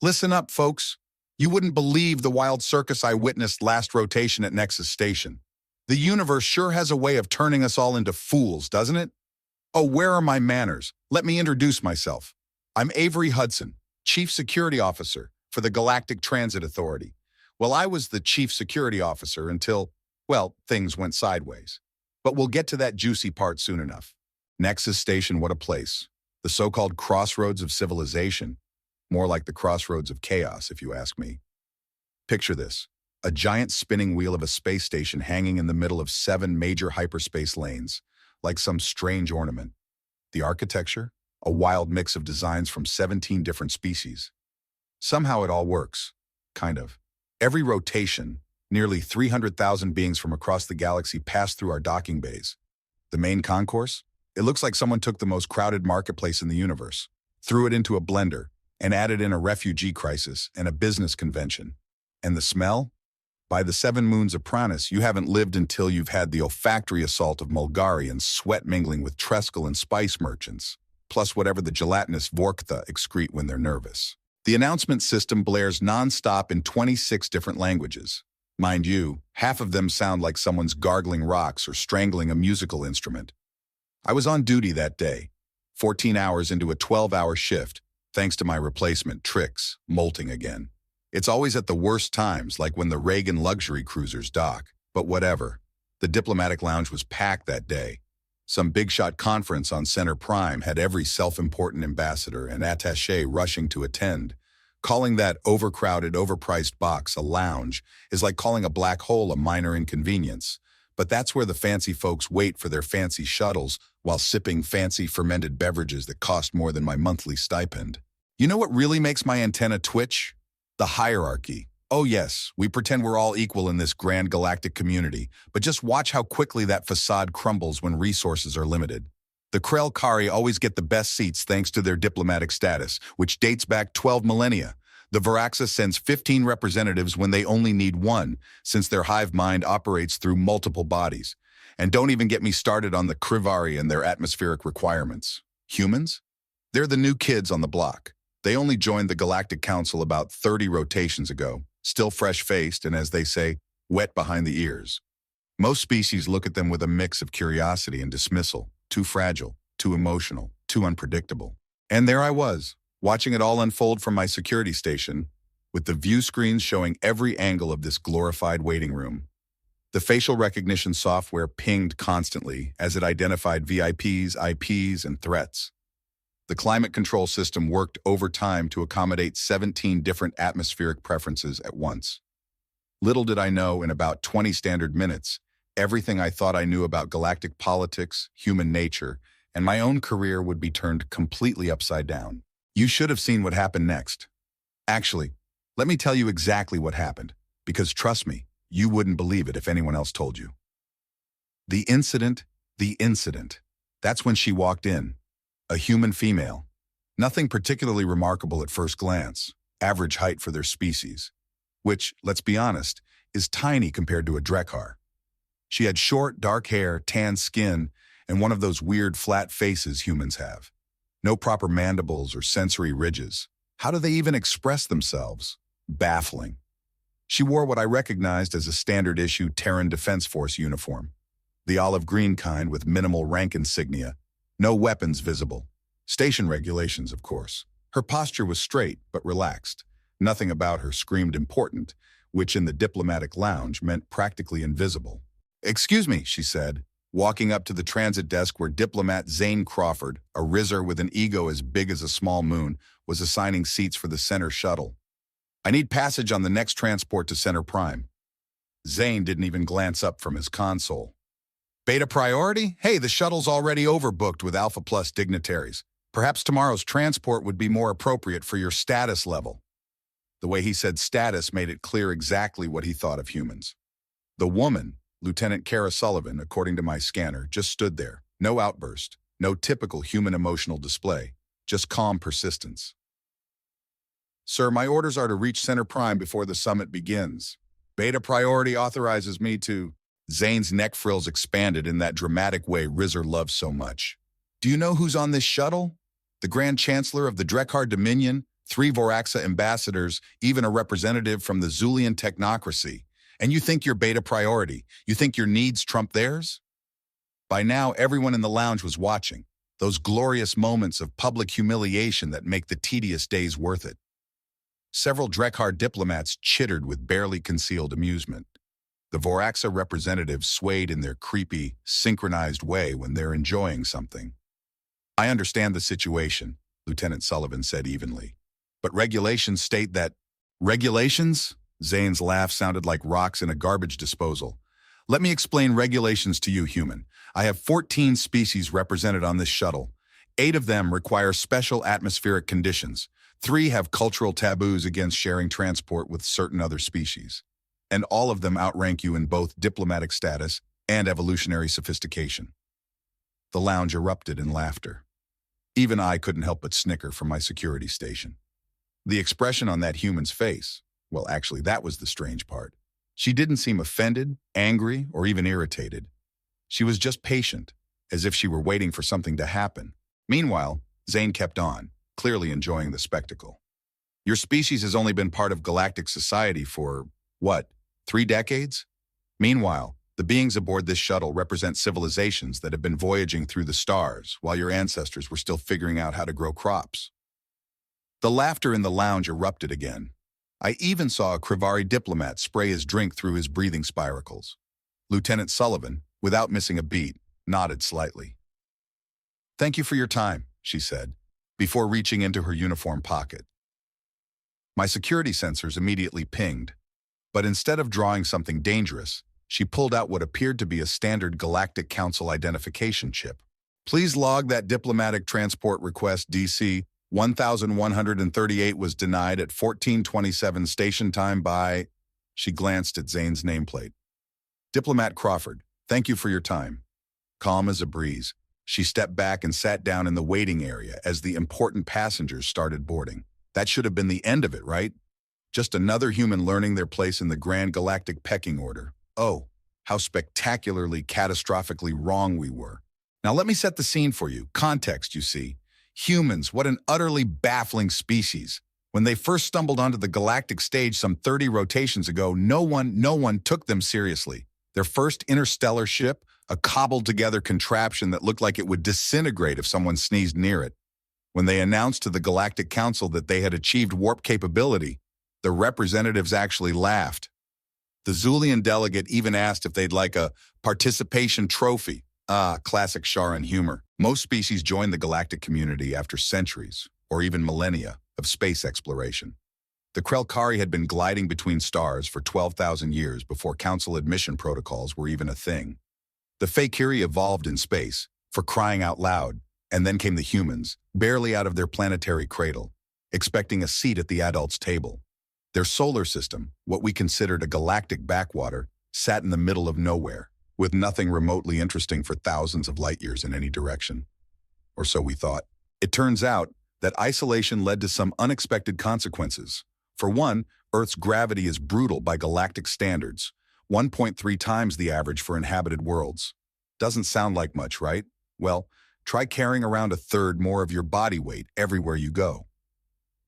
Listen up, folks. You wouldn't believe the wild circus I witnessed last rotation at Nexus Station. The universe sure has a way of turning us all into fools, doesn't it? Oh, where are my manners? Let me introduce myself. I'm Avery Hudson, Chief Security Officer for the Galactic Transit Authority. Well, I was the Chief Security Officer until, well, things went sideways. But we'll get to that juicy part soon enough. Nexus Station, what a place. The so-called crossroads of civilization. More like the crossroads of chaos, if you ask me. Picture this, a giant spinning wheel of a space station hanging in the middle of 7 major hyperspace lanes, like some strange ornament. The architecture, a wild mix of designs from 17 different species. Somehow it all works, kind of. Every rotation, nearly 300,000 beings from across the galaxy pass through our docking bays. The main concourse? It looks like someone took the most crowded marketplace in the universe, threw it into a blender, and added in a refugee crisis and a business convention. And the smell? By the 7 moons of Pranus, you haven't lived until you've had the olfactory assault of Mulgarians sweat mingling with Treskel and spice merchants, plus whatever the gelatinous Vorktha excrete when they're nervous. The announcement system blares non-stop in 26 different languages. Mind you, half of them sound like someone's gargling rocks or strangling a musical instrument. I was on duty that day, 14 hours into a 12-hour shift, thanks to my replacement, Trix, molting again. It's always at the worst times, like when the Reagan luxury cruisers dock. But whatever. The diplomatic lounge was packed that day. Some big-shot conference on Center Prime had every self-important ambassador and attaché rushing to attend. Calling that overcrowded, overpriced box a lounge is like calling a black hole a minor inconvenience. But that's where the fancy folks wait for their fancy shuttles while sipping fancy fermented beverages that cost more than my monthly stipend. You know what really makes my antenna twitch? The hierarchy. Oh yes, we pretend we're all equal in this grand galactic community, but just watch how quickly that facade crumbles when resources are limited. The Krell Kari always get the best seats thanks to their diplomatic status, which dates back 12 millennia. The Varaxa sends 15 representatives when they only need 1, since their hive mind operates through multiple bodies. And don't even get me started on the Krivari and their atmospheric requirements. Humans? They're the new kids on the block. They only joined the Galactic Council about 30 rotations ago, still fresh-faced and, as they say, wet behind the ears. Most species look at them with a mix of curiosity and dismissal. Too fragile, too emotional, too unpredictable. And there I was, watching it all unfold from my security station, with the view screens showing every angle of this glorified waiting room. The facial recognition software pinged constantly as it identified VIPs, IPs, and threats. The climate control system worked overtime to accommodate 17 different atmospheric preferences at once. Little did I know, in about 20 standard minutes, everything I thought I knew about galactic politics, human nature, and my own career would be turned completely upside down. You should have seen what happened next. Actually, let me tell you exactly what happened, because trust me, you wouldn't believe it if anyone else told you. The incident. That's when she walked in. A human female. Nothing particularly remarkable at first glance, average height for their species, which, let's be honest, is tiny compared to a Drekhar. She had short, dark hair, tan skin, and one of those weird flat faces humans have. No proper mandibles or sensory ridges. How do they even express themselves? Baffling. She wore what I recognized as a standard-issue Terran Defense Force uniform. The olive green kind with minimal rank insignia. No weapons visible. Station regulations, of course. Her posture was straight but relaxed. Nothing about her screamed important, which in the diplomatic lounge meant practically invisible. "Excuse me," she said, walking up to the transit desk where diplomat Zane Crawford, a rizzer with an ego as big as a small moon, was assigning seats for the center shuttle. "I need passage on the next transport to Center Prime." Zane didn't even glance up from his console. "Beta priority? Hey, the shuttle's already overbooked with Alpha Plus dignitaries. Perhaps tomorrow's transport would be more appropriate for your status level." The way he said status made it clear exactly what he thought of humans. The woman, Lieutenant Kara Sullivan, according to my scanner, just stood there. No outburst, no typical human emotional display, just calm persistence. "Sir, my orders are to reach Center Prime before the summit begins. Beta priority authorizes me to..." Zane's neck frills expanded in that dramatic way Rizzer loves so much. "Do you know who's on this shuttle? The Grand Chancellor of the Drekhar Dominion, 3 Voraxa ambassadors, even a representative from the Zulian technocracy. And you think you're beta priority? You think your needs trump theirs? By now, everyone in the lounge was watching, those glorious moments of public humiliation that make the tedious days worth it. Several Drekhar diplomats chittered with barely concealed amusement. The Voraxa representatives swayed in their creepy, synchronized way when they're enjoying something. I understand the situation, Lieutenant Sullivan said evenly. But regulations state that... Regulations? Zane's laugh sounded like rocks in a garbage disposal. Let me explain regulations to you, human. I have 14 species represented on this shuttle. 8 of them require special atmospheric conditions. 3 have cultural taboos against sharing transport with certain other species. And all of them outrank you in both diplomatic status and evolutionary sophistication. The lounge erupted in laughter. Even I couldn't help but snicker from my security station. The expression on that human's face, well, actually, that was the strange part. She didn't seem offended, angry, or even irritated. She was just patient, as if she were waiting for something to happen. Meanwhile, Zane kept on, clearly enjoying the spectacle. Your species has only been part of galactic society for, what, 3 decades? Meanwhile, the beings aboard this shuttle represent civilizations that have been voyaging through the stars while your ancestors were still figuring out how to grow crops. The laughter in the lounge erupted again. I even saw a Krivari diplomat spray his drink through his breathing spiracles. Lieutenant Sullivan, without missing a beat, nodded slightly. "Thank you for your time," she said, before reaching into her uniform pocket. My security sensors immediately pinged, but instead of drawing something dangerous, she pulled out what appeared to be a standard Galactic Council identification chip. "Please log that diplomatic transport request DC 1138 was denied at 14:27 station time by..." She glanced at Zane's nameplate. "Diplomat Crawford, thank you for your time." Calm as a breeze, she stepped back and sat down in the waiting area as the important passengers started boarding. That should have been the end of it, right? Just another human learning their place in the grand galactic pecking order. Oh, how spectacularly, catastrophically wrong we were. Now let me set the scene for you. Context, you see. Humans, what an utterly baffling species. When they first stumbled onto the galactic stage some 30 rotations ago, no one took them seriously. Their first interstellar ship, a cobbled-together contraption that looked like it would disintegrate if someone sneezed near it. When they announced to the Galactic Council that they had achieved warp capability, the representatives actually laughed. The Zulian delegate even asked if they'd like a participation trophy. Ah, classic Sharan humor. Most species joined the galactic community after centuries, or even millennia, of space exploration. The Krelkari had been gliding between stars for 12,000 years before council admission protocols were even a thing. The Fakiri evolved in space, for crying out loud, and then came the humans, barely out of their planetary cradle, expecting a seat at the adults' table. Their solar system, what we considered a galactic backwater, sat in the middle of nowhere, with nothing remotely interesting for thousands of light years in any direction. Or so we thought. It turns out that isolation led to some unexpected consequences. For one, Earth's gravity is brutal by galactic standards, 1.3 times the average for inhabited worlds. Doesn't sound like much, right? Well, try carrying around a third more of your body weight everywhere you go.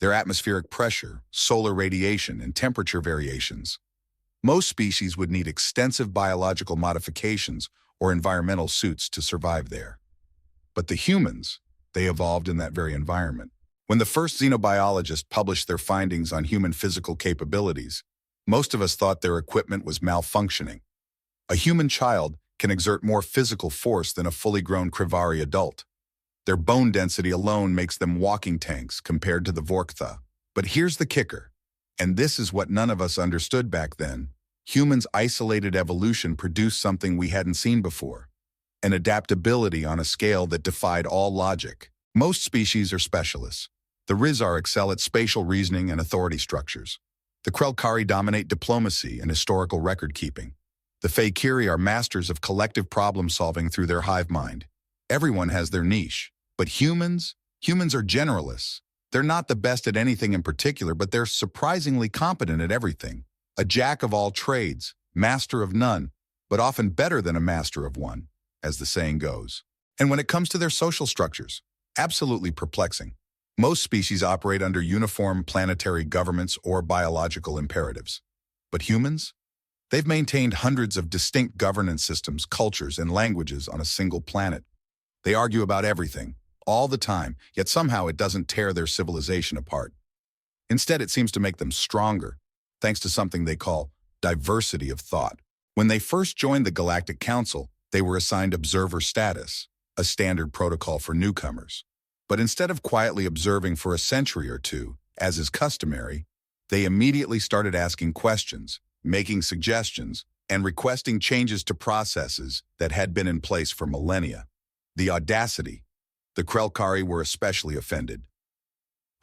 Their atmospheric pressure, solar radiation, and temperature variations. Most species would need extensive biological modifications or environmental suits to survive there. But the humans, they evolved in that very environment. When the first xenobiologists published their findings on human physical capabilities, most of us thought their equipment was malfunctioning. A human child can exert more physical force than a fully grown Krivari adult. Their bone density alone makes them walking tanks compared to the Vorktha. But here's the kicker, and this is what none of us understood back then. Humans' isolated evolution produced something we hadn't seen before, an adaptability on a scale that defied all logic. Most species are specialists. The Rizar excel at spatial reasoning and authority structures. The Krelkari dominate diplomacy and historical record-keeping. The Fakiri are masters of collective problem-solving through their hive mind. Everyone has their niche. But humans are generalists. They're not the best at anything in particular, but they're surprisingly competent at everything. A jack of all trades, master of none, but often better than a master of one, as the saying goes. And when it comes to their social structures, absolutely perplexing. Most species operate under uniform planetary governments or biological imperatives. But humans? They've maintained hundreds of distinct governance systems, cultures, and languages on a single planet. They argue about everything, all the time, yet somehow it doesn't tear their civilization apart. Instead, it seems to make them stronger, thanks to something they call diversity of thought. When they first joined the Galactic Council, they were assigned observer status, a standard protocol for newcomers. But instead of quietly observing for a century or two, as is customary, they immediately started asking questions, making suggestions, and requesting changes to processes that had been in place for millennia. The audacity. The Krelkari were especially offended.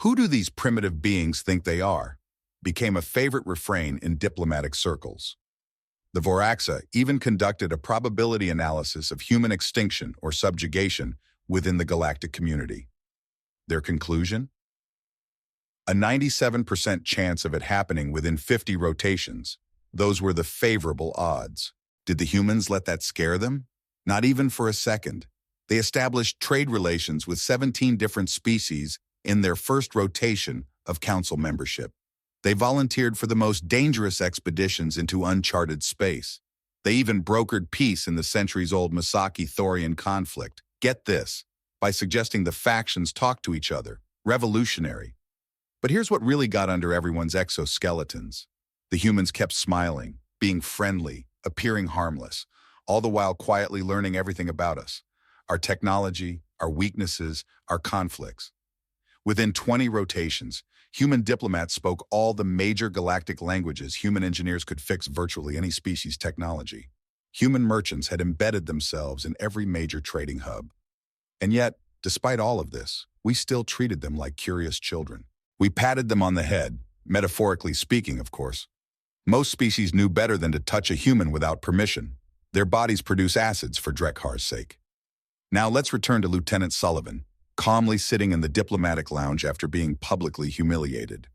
"Who do these primitive beings think they are?" became a favorite refrain in diplomatic circles. The Voraxa even conducted a probability analysis of human extinction or subjugation within the galactic community. Their conclusion? A 97% chance of it happening within 50 rotations. Those were the favorable odds. Did the humans let that scare them? Not even for a second. They established trade relations with 17 different species in their first rotation of council membership. They volunteered for the most dangerous expeditions into uncharted space. They even brokered peace in the centuries-old Masaki-Thorian conflict. Get this, by suggesting the factions talk to each other. Revolutionary. But here's what really got under everyone's exoskeletons. The humans kept smiling, being friendly, appearing harmless, all the while quietly learning everything about us. Our technology, our weaknesses, our conflicts. Within 20 rotations, human diplomats spoke all the major galactic languages human engineers could fix virtually any species' technology. Human merchants had embedded themselves in every major trading hub. And yet, despite all of this, we still treated them like curious children. We patted them on the head, metaphorically speaking, of course. Most species knew better than to touch a human without permission. Their bodies produce acids for Drekhar's sake. Now let's return to Lieutenant Sullivan, calmly sitting in the diplomatic lounge after being publicly humiliated.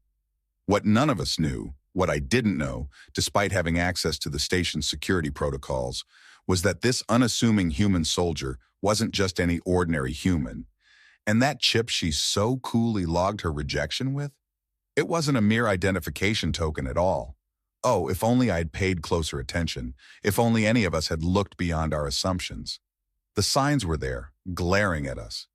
What none of us knew, what I didn't know, despite having access to the station's security protocols, was that this unassuming human soldier wasn't just any ordinary human. And that chip she so coolly logged her rejection with? It wasn't a mere identification token at all. Oh, if only I'd paid closer attention, if only any of us had looked beyond our assumptions. The signs were there, glaring at us.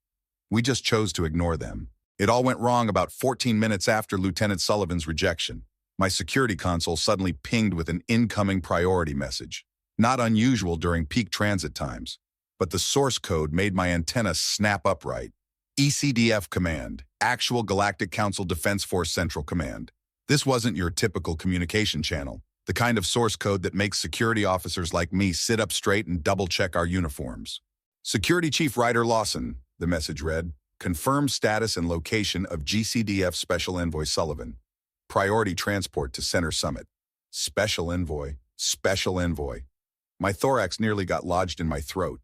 We just chose to ignore them. It all went wrong about 14 minutes after Lieutenant Sullivan's rejection. My security console suddenly pinged with an incoming priority message. Not unusual during peak transit times, but the source code made my antenna snap upright. ECDF Command, Actual Galactic Council Defense Force Central Command. This wasn't your typical communication channel, the kind of source code that makes security officers like me sit up straight and double-check our uniforms. Security Chief Ryder Lawson, the message read, confirm status and location of GCDF Special Envoy Sullivan. Priority transport to Center Summit. Special Envoy, Special Envoy. My thorax nearly got lodged in my throat.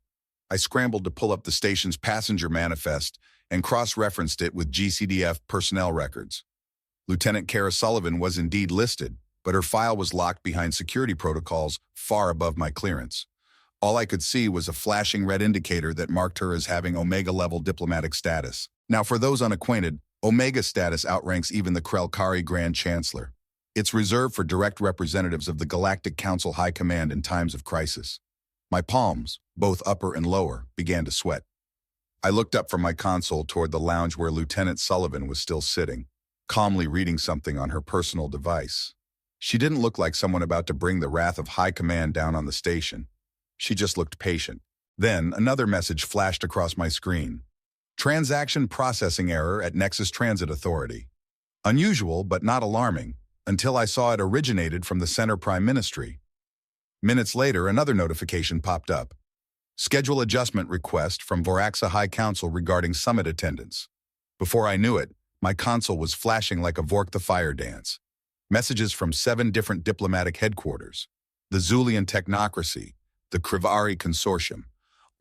I scrambled to pull up the station's passenger manifest and cross-referenced it with GCDF personnel records. Lieutenant Kara Sullivan was indeed listed, but her file was locked behind security protocols far above my clearance. All I could see was a flashing red indicator that marked her as having Omega-level diplomatic status. Now, for those unacquainted, Omega status outranks even the Krelkari Grand Chancellor. It's reserved for direct representatives of the Galactic Council High Command in times of crisis. My palms, both upper and lower, began to sweat. I looked up from my console toward the lounge where Lieutenant Sullivan was still sitting, calmly reading something on her personal device. She didn't look like someone about to bring the wrath of High Command down on the station. She just looked patient. Then, another message flashed across my screen. Transaction processing error at Nexus Transit Authority. Unusual, but not alarming, until I saw it originated from the Center Prime Ministry. Minutes later, another notification popped up. Schedule adjustment request from Voraxa High Council regarding summit attendance. Before I knew it, my console was flashing like a Vork the Fire dance. Messages from 7 different diplomatic headquarters. The Zulian Technocracy, the Krivari Consortium,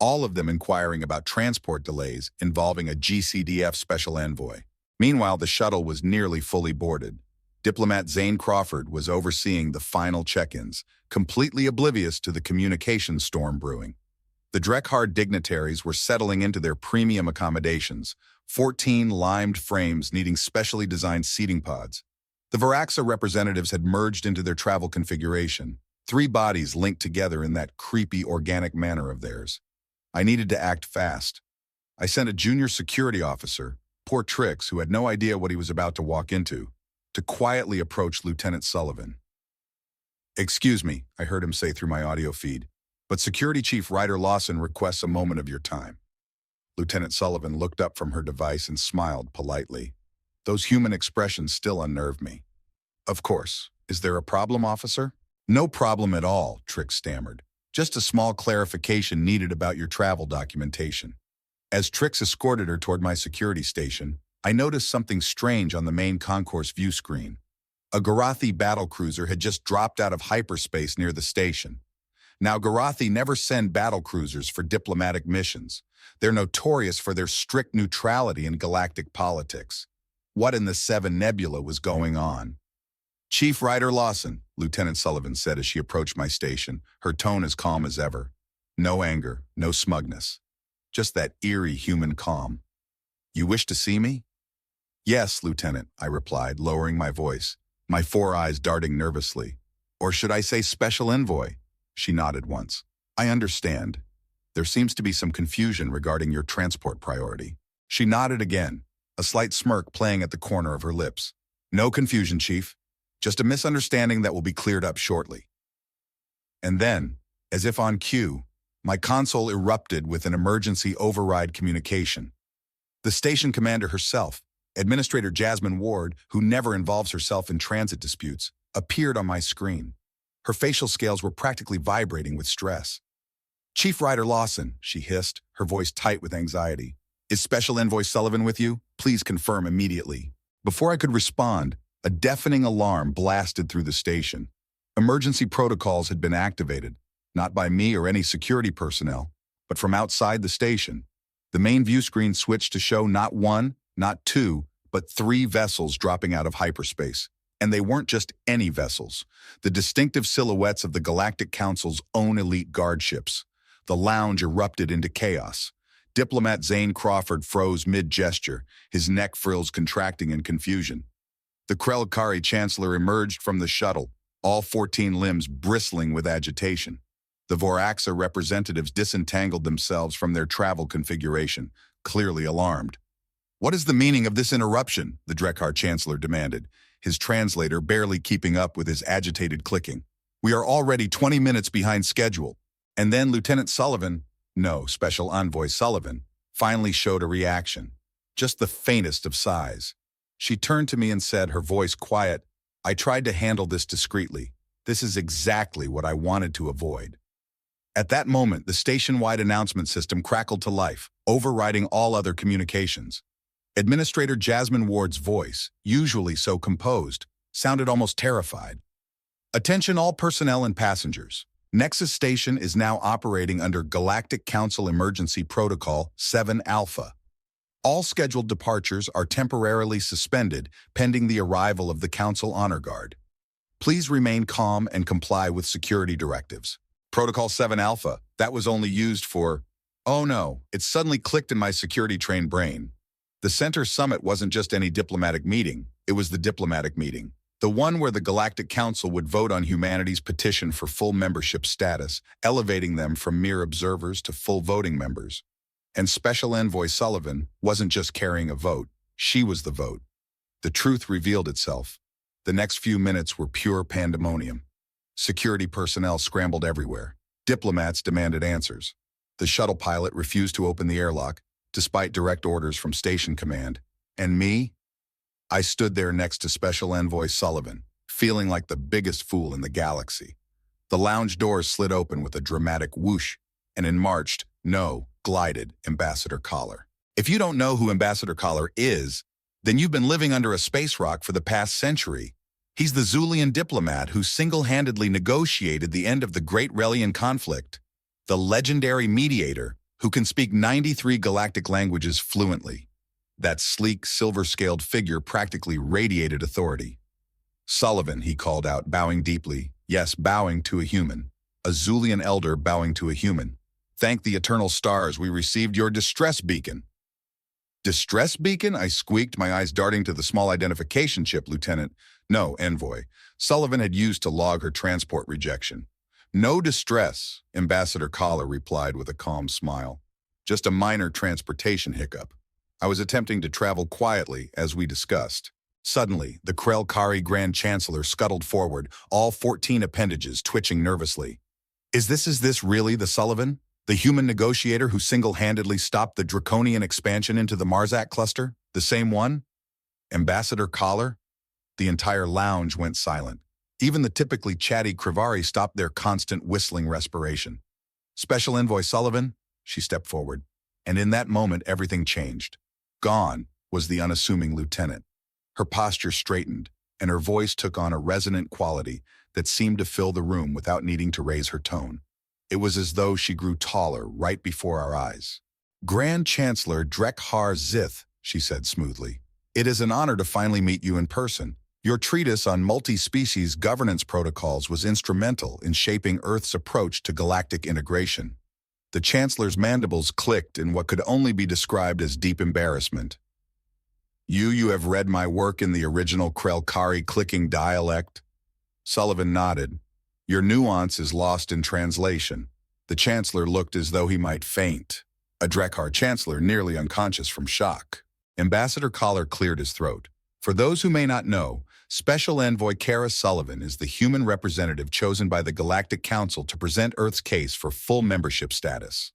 all of them inquiring about transport delays involving a GCDF special envoy. Meanwhile, the shuttle was nearly fully boarded. Diplomat Zane Crawford was overseeing the final check-ins, completely oblivious to the communication storm brewing. The Drekhard dignitaries were settling into their premium accommodations, 14 limed frames needing specially designed seating pods. The Varaxa representatives had merged into their travel configuration, 3 bodies linked together in that creepy organic manner of theirs. I needed to act fast. I sent a junior security officer, poor Trix, who had no idea what he was about to walk into, to quietly approach Lieutenant Sullivan. "Excuse me," I heard him say through my audio feed, "but Security Chief Ryder Lawson requests a moment of your time." Lieutenant Sullivan looked up from her device and smiled politely. Those human expressions still unnerved me. "Of course. Is there a problem, officer?" "No problem at all," Trix stammered. "Just a small clarification needed about your travel documentation." As Trix escorted her toward my security station, I noticed something strange on the main concourse view screen. A Garathi battlecruiser had just dropped out of hyperspace near the station. Now, Garathi never send battlecruisers for diplomatic missions. They're notorious for their strict neutrality in galactic politics. What in the Seven Nebula was going on? "Chief Ryder Lawson," Lieutenant Sullivan said as she approached my station, her tone as calm as ever. No anger, no smugness. Just that eerie human calm. "You wish to see me?" "Yes, Lieutenant," I replied, lowering my voice, my 4 eyes darting nervously. "Or should I say special envoy?" She nodded once. "I understand. There seems to be some confusion regarding your transport priority." She nodded again, a slight smirk playing at the corner of her lips. "No confusion, Chief. Just a misunderstanding that will be cleared up shortly." And then, as if on cue, my console erupted with an emergency override communication. The station commander herself, Administrator Jasmine Ward, who never involves herself in transit disputes, appeared on my screen. Her facial scales were practically vibrating with stress. "Chief Ryder Lawson," she hissed, her voice tight with anxiety. "Is Special Envoy Sullivan with you? Please confirm immediately." Before I could respond, a deafening alarm blasted through the station. Emergency protocols had been activated, not by me or any security personnel, but from outside the station. The main view screen switched to show not 1, not 2, but 3 vessels dropping out of hyperspace. And they weren't just any vessels. The distinctive silhouettes of the Galactic Council's own elite guard ships. The lounge erupted into chaos. Diplomat Zane Crawford froze mid-gesture, his neck frills contracting in confusion. The Krelkari Chancellor emerged from the shuttle, all 14 limbs bristling with agitation. The Varaxa representatives disentangled themselves from their travel configuration, clearly alarmed. "What is the meaning of this interruption?" the Drekkar Chancellor demanded, his translator barely keeping up with his agitated clicking. "We are already 20 minutes behind schedule." And then Lieutenant Sullivan, no, Special Envoy Sullivan, finally showed a reaction, just the faintest of sighs. She turned to me and said, her voice quiet, "I tried to handle this discreetly. This is exactly what I wanted to avoid." At that moment, the station-wide announcement system crackled to life, overriding all other communications. Administrator Jasmine Ward's voice, usually so composed, sounded almost terrified. "Attention all personnel and passengers. Nexus Station is now operating under Galactic Council Emergency Protocol 7 Alpha. All scheduled departures are temporarily suspended pending the arrival of the Council Honor Guard. Please remain calm and comply with security directives." Protocol 7 Alpha, that was only used for... Oh no, it suddenly clicked in my security-trained brain. The Center Summit wasn't just any diplomatic meeting, it was the diplomatic meeting. The one where the Galactic Council would vote on humanity's petition for full membership status, elevating them from mere observers to full voting members. And Special Envoy Sullivan wasn't just carrying a vote, she was the vote. The truth revealed itself. The next few minutes were pure pandemonium. Security personnel scrambled everywhere. Diplomats demanded answers. The shuttle pilot refused to open the airlock, despite direct orders from Station Command. And me? I stood there next to Special Envoy Sullivan, feeling like the biggest fool in the galaxy. The lounge doors slid open with a dramatic whoosh, and in marched, glided Ambassador Collar. If you don't know who Ambassador Collar is, then you've been living under a space rock for the past century. He's the Zulian diplomat who single-handedly negotiated the end of the Great Relian conflict, the legendary mediator who can speak 93 galactic languages fluently. That sleek, silver-scaled figure practically radiated authority. "Sullivan," he called out, bowing deeply. Yes, bowing to a human. A Zulian elder bowing to a human. "Thank the eternal stars we received your distress beacon." Distress beacon? I squeaked, my eyes darting to the small identification chip, Lieutenant. No, envoy. Sullivan had used to log her transport rejection. No distress, Ambassador Collar replied with a calm smile. Just a minor transportation hiccup. I was attempting to travel quietly, as we discussed. Suddenly, the Krell-Kari Grand Chancellor scuttled forward, all 14 appendages twitching nervously. Is this really the Sullivan? The human negotiator who single-handedly stopped the draconian expansion into the Marzak cluster? The same one? Ambassador Collar? The entire lounge went silent. Even the typically chatty Krivari stopped their constant whistling respiration. Special Envoy Sullivan? She stepped forward. And in that moment, everything changed. Gone was the unassuming lieutenant. Her posture straightened, and her voice took on a resonant quality that seemed to fill the room without needing to raise her tone. It was as though she grew taller right before our eyes. Grand Chancellor Drekhar Zith, she said smoothly. It is an honor to finally meet you in person. Your treatise on multi-species governance protocols was instrumental in shaping Earth's approach to galactic integration. The Chancellor's mandibles clicked in what could only be described as deep embarrassment. You have read my work in the original Krell-Kari clicking dialect? Sullivan nodded. Your nuance is lost in translation. The Chancellor looked as though he might faint. A Drekhar Chancellor nearly unconscious from shock. Ambassador Collar cleared his throat. For those who may not know, Special Envoy Kara Sullivan is the human representative chosen by the Galactic Council to present Earth's case for full membership status.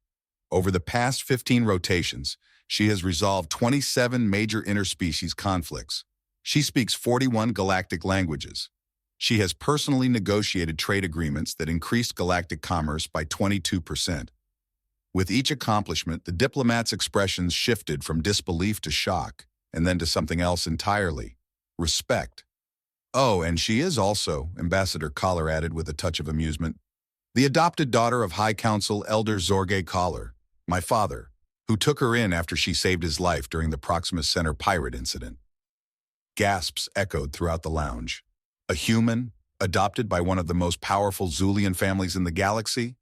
Over the past 15 rotations, she has resolved 27 major interspecies conflicts. She speaks 41 galactic languages. She has personally negotiated trade agreements that increased galactic commerce by 22%. With each accomplishment, the diplomat's expressions shifted from disbelief to shock, and then to something else entirely: respect. Oh, and she is also, Ambassador Collar added with a touch of amusement, the adopted daughter of High Council Elder Zorge Collar, my father, who took her in after she saved his life during the Proxima Center pirate incident. Gasps echoed throughout the lounge. A human, adopted by one of the most powerful Zulian families in the galaxy?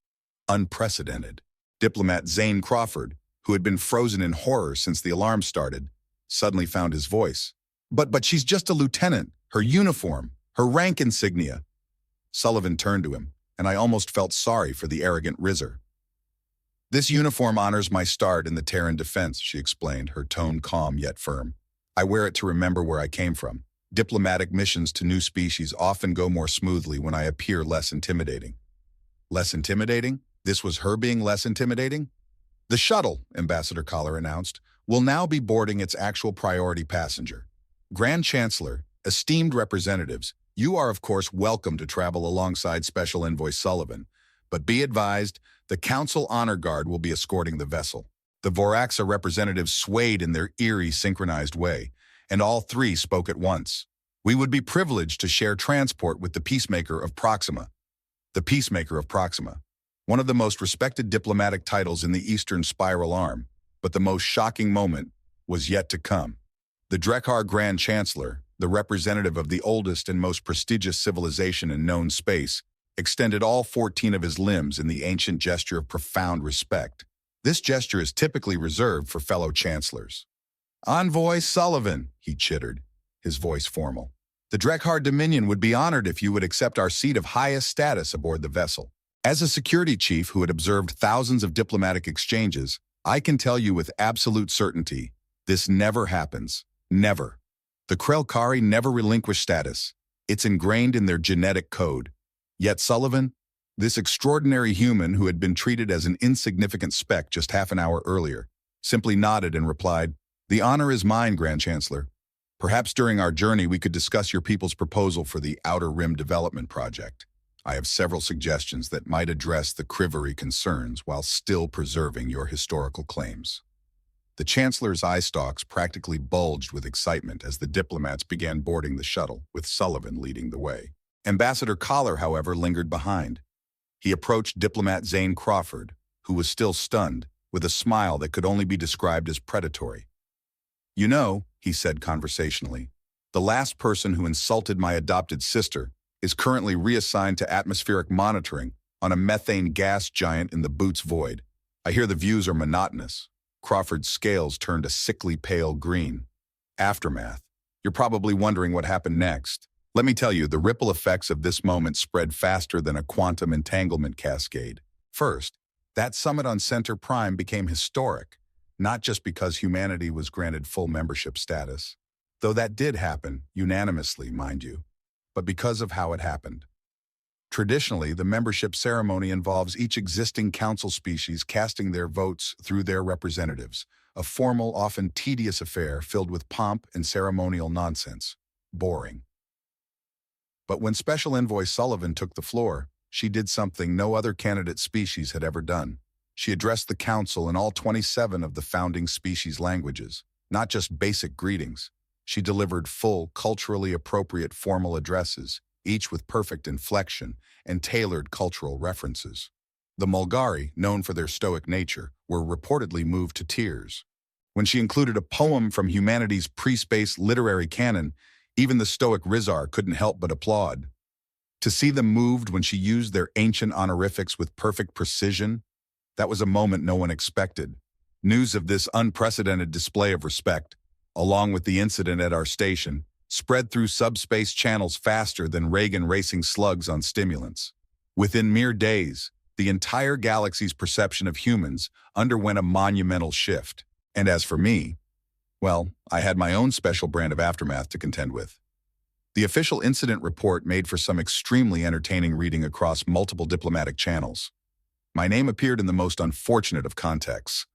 Unprecedented. Diplomat Zane Crawford, who had been frozen in horror since the alarm started, suddenly found his voice. But she's just a lieutenant. Her uniform, her rank insignia. Sullivan turned to him, and I almost felt sorry for the arrogant Rizzer. This uniform honors my start in the Terran defense, she explained, her tone calm yet firm. I wear it to remember where I came from. Diplomatic missions to new species often go more smoothly when I appear less intimidating. Less intimidating? This was her being less intimidating? The shuttle, Ambassador Collar announced, will now be boarding its actual priority passenger. Grand Chancellor, esteemed representatives, you are of course welcome to travel alongside Special Envoy Sullivan, but be advised, the Council Honor Guard will be escorting the vessel. The Voraxa representatives swayed in their eerie, synchronized way, and all three spoke at once. We would be privileged to share transport with the Peacemaker of Proxima. The Peacemaker of Proxima. One of the most respected diplomatic titles in the Eastern Spiral Arm, but the most shocking moment was yet to come. The Drekhar Grand Chancellor, the representative of the oldest and most prestigious civilization in known space, extended all 14 of his limbs in the ancient gesture of profound respect. This gesture is typically reserved for fellow chancellors. Envoy Sullivan, he chittered, his voice formal. The Drekhar Dominion would be honored if you would accept our seat of highest status aboard the vessel. As a security chief who had observed thousands of diplomatic exchanges, I can tell you with absolute certainty, this never happens. Never. The Krell-Kari never relinquish status. It's ingrained in their genetic code. Yet Sullivan, this extraordinary human who had been treated as an insignificant speck just half an hour earlier, simply nodded and replied, "The honor is mine, Grand Chancellor. Perhaps during our journey we could discuss your people's proposal for the Outer Rim Development Project. I have several suggestions that might address the Krivari concerns while still preserving your historical claims." The Chancellor's eye stalks practically bulged with excitement as the diplomats began boarding the shuttle, with Sullivan leading the way. Ambassador Collar, however, lingered behind. He approached diplomat Zane Crawford, who was still stunned, with a smile that could only be described as predatory. "You know," he said conversationally, "the last person who insulted my adopted sister is currently reassigned to atmospheric monitoring on a methane gas giant in the Boots Void. I hear the views are monotonous." Crawford's scales turned a sickly pale green. Aftermath. You're probably wondering what happened next. Let me tell you, the ripple effects of this moment spread faster than a quantum entanglement cascade. First, that summit on Center Prime became historic, not just because humanity was granted full membership status, though that did happen, unanimously, mind you, but because of how it happened. Traditionally, the membership ceremony involves each existing council species casting their votes through their representatives, a formal, often tedious affair filled with pomp and ceremonial nonsense. Boring. But when Special Envoy Sullivan took the floor, she did something no other candidate species had ever done. She addressed the council in all 27 of the founding species languages, not just basic greetings. She delivered full, culturally appropriate formal addresses, each with perfect inflection and tailored cultural references. The Mulgari, known for their stoic nature, were reportedly moved to tears. When she included a poem from humanity's pre-space literary canon, even the stoic Rizar couldn't help but applaud. To see them moved when she used their ancient honorifics with perfect precision, that was a moment no one expected. News of this unprecedented display of respect, along with the incident at our station, spread through subspace channels faster than Reagan racing slugs on stimulants. Within mere days, the entire galaxy's perception of humans underwent a monumental shift. And as for me, well, I had my own special brand of aftermath to contend with. The official incident report made for some extremely entertaining reading across multiple diplomatic channels. My name appeared in the most unfortunate of contexts.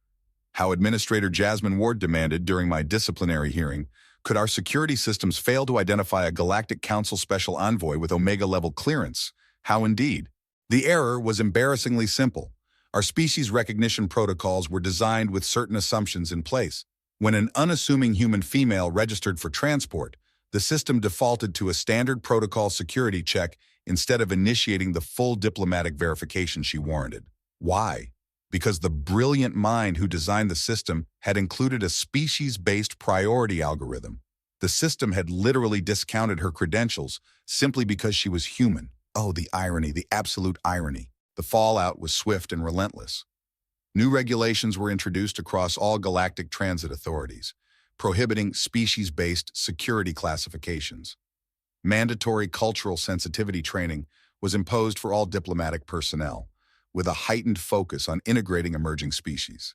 How Administrator Jasmine Ward demanded during my disciplinary hearing, could our security systems fail to identify a Galactic Council Special Envoy with Omega-level clearance? How indeed? The error was embarrassingly simple. Our species recognition protocols were designed with certain assumptions in place. When an unassuming human female registered for transport, the system defaulted to a standard protocol security check instead of initiating the full diplomatic verification she warranted. Why? Because the brilliant mind who designed the system had included a species-based priority algorithm. The system had literally discounted her credentials simply because she was human. Oh, the irony, the absolute irony. The fallout was swift and relentless. New regulations were introduced across all galactic transit authorities, prohibiting species-based security classifications. Mandatory cultural sensitivity training was imposed for all diplomatic personnel, with a heightened focus on integrating emerging species.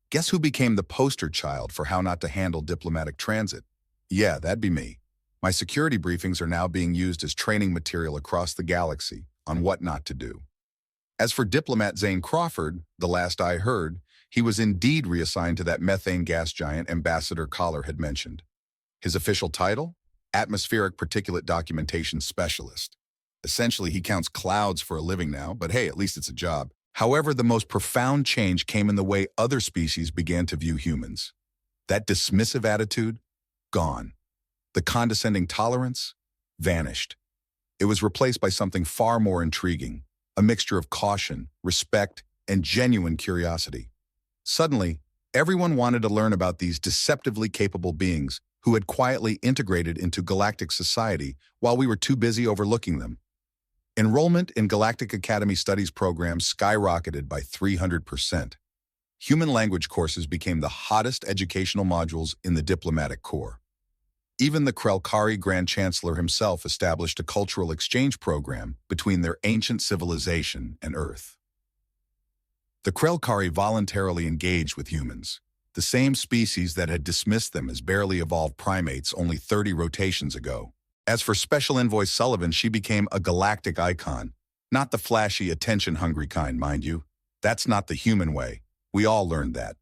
Guess who became the poster child for how not to handle diplomatic transit? Yeah, that'd be me. My security briefings are now being used as training material across the galaxy on what not to do. As for diplomat Zane Crawford, the last I heard, he was indeed reassigned to that methane gas giant Ambassador Collar had mentioned. His official title? Atmospheric Particulate Documentation Specialist. Essentially, he counts clouds for a living now, but hey, at least it's a job. However, the most profound change came in the way other species began to view humans. That dismissive attitude? Gone. The condescending tolerance? Vanished. It was replaced by something far more intriguing, a mixture of caution, respect, and genuine curiosity. Suddenly, everyone wanted to learn about these deceptively capable beings who had quietly integrated into galactic society while we were too busy overlooking them. Enrollment in Galactic Academy Studies programs skyrocketed by 300%. Human language courses became the hottest educational modules in the diplomatic corps. Even the Krelkari Grand Chancellor himself established a cultural exchange program between their ancient civilization and Earth. The Krelkari voluntarily engaged with humans, the same species that had dismissed them as barely evolved primates only 30 rotations ago. As for Special Envoy Sullivan, she became a galactic icon, not the flashy, attention-hungry kind, mind you. That's not the human way. We all learned that.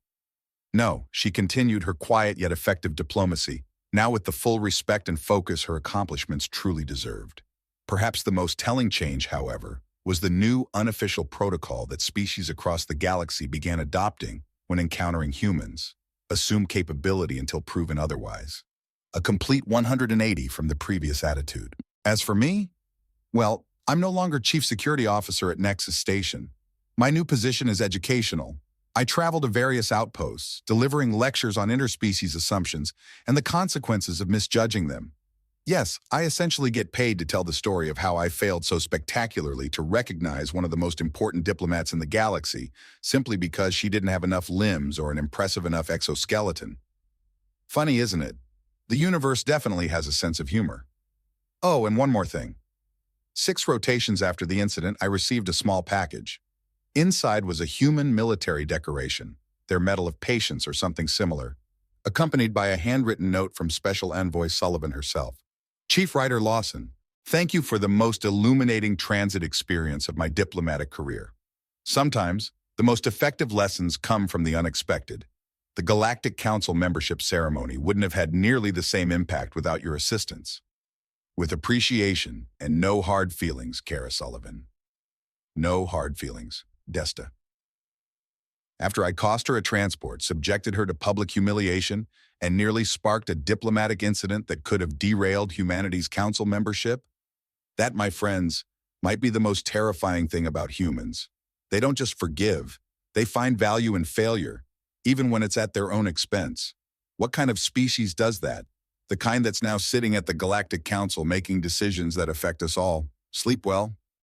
No, she continued her quiet yet effective diplomacy, now with the full respect and focus her accomplishments truly deserved. Perhaps the most telling change, however, was the new unofficial protocol that species across the galaxy began adopting when encountering humans. Assume capability until proven otherwise. A complete 180 from the previous attitude. As for me, well, I'm no longer Chief Security Officer at Nexus Station. My new position is educational. I travel to various outposts, delivering lectures on interspecies assumptions and the consequences of misjudging them. Yes, I essentially get paid to tell the story of how I failed so spectacularly to recognize one of the most important diplomats in the galaxy simply because she didn't have enough limbs or an impressive enough exoskeleton. Funny, isn't it? The universe definitely has a sense of humor. Oh, and one more thing. 6 rotations after the incident, I received a small package. Inside was a human military decoration, their Medal of Patience or something similar, accompanied by a handwritten note from Special Envoy Sullivan herself. Chief Writer Lawson, thank you for the most illuminating transit experience of my diplomatic career. Sometimes, the most effective lessons come from the unexpected. The Galactic Council membership ceremony wouldn't have had nearly the same impact without your assistance. With appreciation and no hard feelings, Kara Sullivan. No hard feelings, Desta. After I cost her a transport, subjected her to public humiliation, and nearly sparked a diplomatic incident that could have derailed humanity's council membership, that, my friends, might be the most terrifying thing about humans. They don't just forgive, they find value in failure, even when it's at their own expense. What kind of species does that? The kind that's now sitting at the Galactic Council making decisions that affect us all. Sleep well.